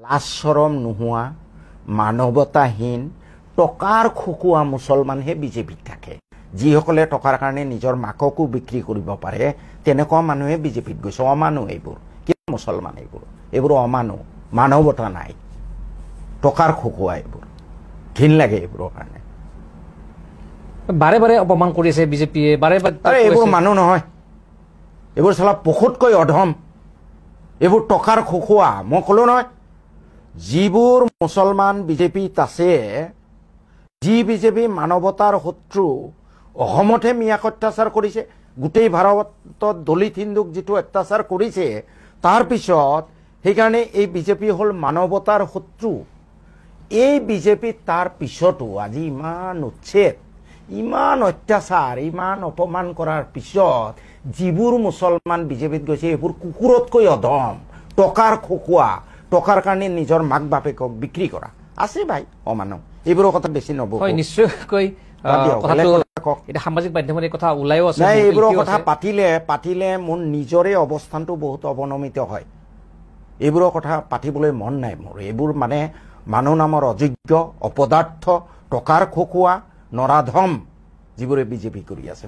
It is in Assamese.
লাজ শৰম নোহোৱা মানৱতাহীন টকাৰ খকুৱা মুছলমানহে বিজেপিত থাকে। যিসকলে টকাৰ কাৰণে নিজৰ মাককো বিক্ৰী কৰিব পাৰে তেনেকুৱা মানুহে বিজেপিত গৈছে। অমানুহ এইবোৰ, কি মুছলমান এইবোৰ অমানুহ, মানৱতা নাই, টকাৰ খকুৱা এইবোৰ, ঘিণ লাগে এইবোৰৰ কাৰণে। বাৰে বাৰে অপমান কৰিছে বিজেপিয়ে, বাৰে বাৰে। এইবোৰ মানুহ নহয়, এইবোৰ চালা পশুতকৈ অধম, এইবোৰ টকাৰ খকুৱা। মই ক'লো নহয়, যিবোৰ মুছলমান বিজেপিত আছে, যি বিজেপি মানৱতাৰ শত্ৰু, অসমতহে মিয়াক অত্যাচাৰ কৰিছে, গোটেই ভাৰতত দলিত হিন্দুক যিটো অত্যাচাৰ কৰিছে, তাৰপিছত সেইকাৰণে এই বিজেপি হ'ল মানৱতাৰ শত্ৰু। এই বিজেপি তাৰ পিছতো আজি ইমান উচ্ছেদ, ইমান অত্যাচাৰ, ইমান অপমান কৰাৰ পিছত যিবোৰ মুছলমান বিজেপিত গৈছে এইবোৰ কুকুৰতকৈ অধম, টকাৰ খকুৱা, টকাৰ কাৰণে নিজৰ মাক বাপেকক বিক্ৰী কৰা আছে। ভাই অমানুহ, এইবোৰৰ কথা বেছি নব। নিশ্চয়কৈ সামাজিক মাধ্যমত এই কথা ওলাইও আছে। এইবোৰৰ কথা পাতিলে মোৰ নিজৰে অৱস্থানটো বহুত অৱনমিত হয়। এইবোৰৰ কথা পাতিবলৈ মন নাই মোৰ। এইবোৰ মানে মানুহ নামৰ অযোগ্য, অপদাৰ্থ, টকাৰ খকুৱা, নৰাধম যিবোৰে বিজেপি কৰি আছে।